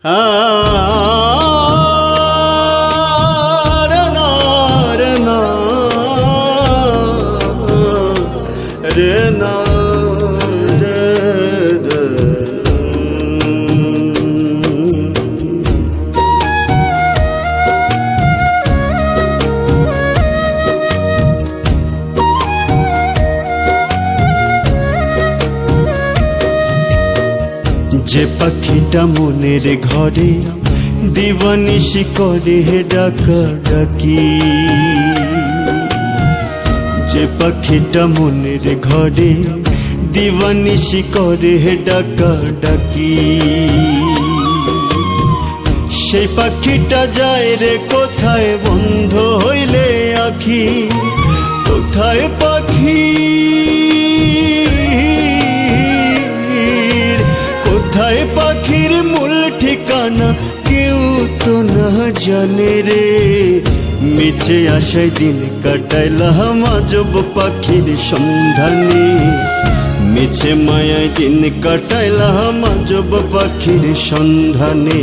রে না রে না রে না রে রে। যে পাখিটা মনের ঘরে দিবানিশি করে ডাকা ডাকি, যে পাখিটা মনের ঘরে দিবানিশি করে ডাকা ডাকি, সেই পাখিটা যায় রে কোথায় বন্ধ হইলে আখি, কোথায় পাখি কোথায় পাখির মূল ঠিকানা কেউ তো না জানে রে। মিছে আশায় দিন কাটাইলাম আজব পাখির সন্ধানে, মিছে মায়ায় দিন কাটাইলাম আজব পাখির সন্ধানে,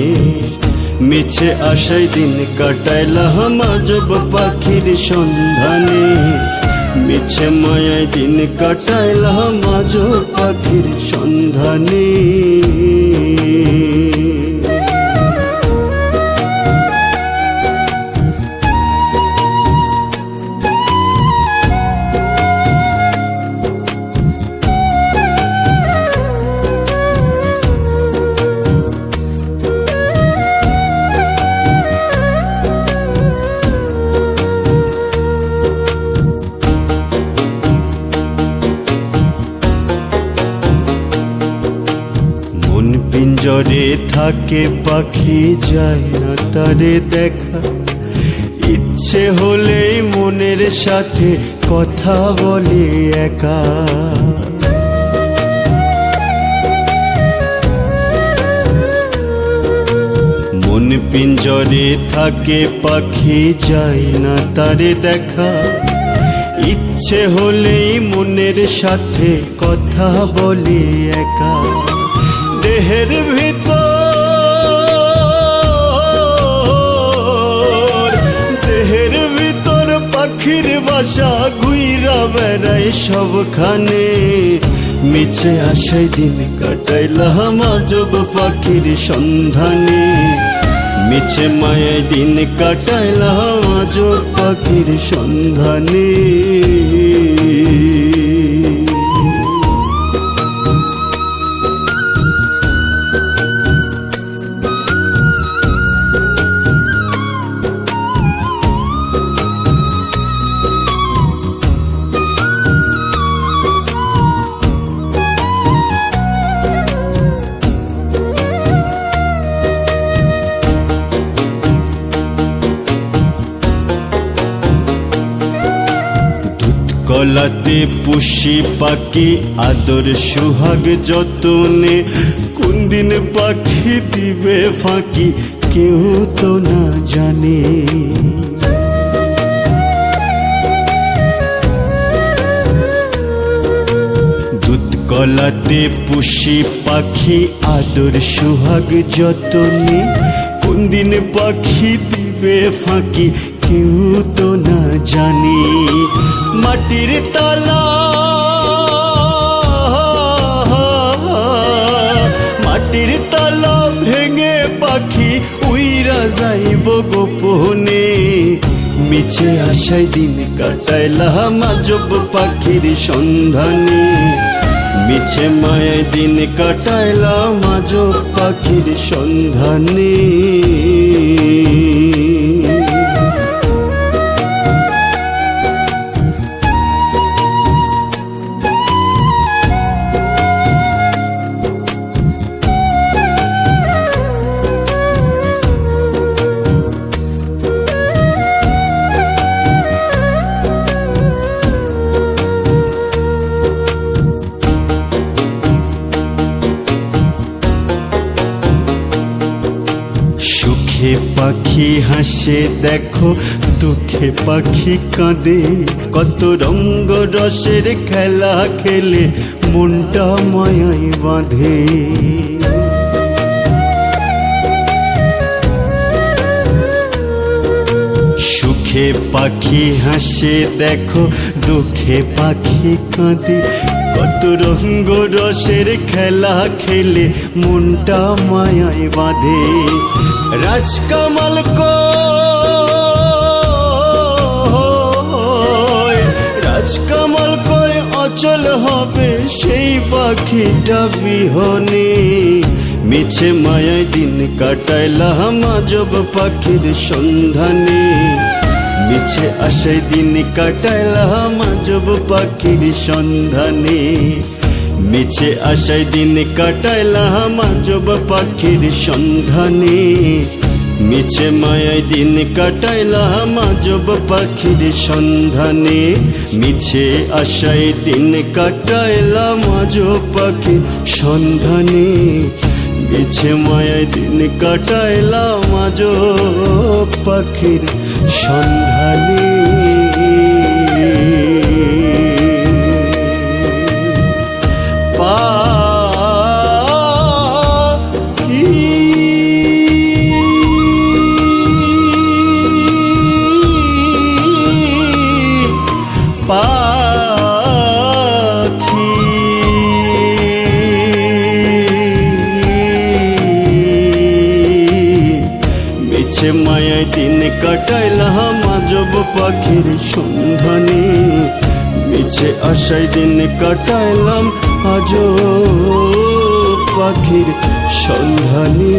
মিছে আশায় দিন কাটাইলাম আজব পাখির সন্ধানে, মিছে মায়ায় দিন কাটাইলাম আজব পাখির সন্ধানে। পিঞ্জরে থাকে পাখি যায় না তারে দেখা, ইচ্ছে হলেই মনের সাথে কথা বলে একা, মন পিঞ্জরে থাকে পাখি যায় না তারে দেখা, ইচ্ছে হলেই মনের সাথে কথা বলে একা। দেহের ভিতর পাখির বাসা ঘুইরা বেড়াই সবখানে, মিছে আশায় দিন কাটাইলাম আজব পাখির সন্ধানে, মিছে মায়ায় দিন কাটাইলাম আজব পাখির সন্ধানে। গলাতে পুষি পাখি আদর সুহাগ যতনে, কোন দিন পাখি দিবে ফাঁকি কেউ তো না জানে। দুধ গলাতে পুষি পাখি আদর সুহাগ যতনে, কোন দিন পাখি দিবে ফাঁকি কেউ তো না জানি। মাটির তালা মাটির তালা ভেঙে পাখি উইরা যাইব গোপনে, মিছে আশায় দিন কাটাইলাম আজব পাখির সন্ধানে, মিছে মায়ায় দিন কাটাইলাম আজব পাখির সন্ধানে। সুখে পাখি হাসে দেখো, দুঃখে পাখি কাঁদে, কত রঙ্গ রসের খেলা খেলে মনটা মায়ায় বাঁধে। পাখি হাসে দেখো, দুঃখে পাখি কাঁদে, কত রঙ্গ রসের খেলা খেলে মনটা মায়ায় বাঁধে। রাজকামাল রাজকামাল কয় অচল হবে সেই পাখিটা বিহনে, মিছে মায়ায় দিন কাটাইলাম আজব পাখির সন্ধানে, মিছে আশায় দিন কাটাইলাম আজব পাখির সন্ধানে, মিছে আশায় দিন কাটাইলাম আজব পাখির সন্ধানে, মিছে মায়ায় দিন কাটাইলাম আজব পাখির সন্ধানে, মিছে আশায় দিন কাটাইলাম আজব পাখির সন্ধানে, মিছে মায়ায় দিন কাটাইলাম আজব পাখির সন্ধানে। পাখি মিছে মায়ায় দিন কাটাইলাম আজব পাখির সন্ধানে, মিছে আশায় দিন কাটাইলাম আজব পাখির সন্ধানে।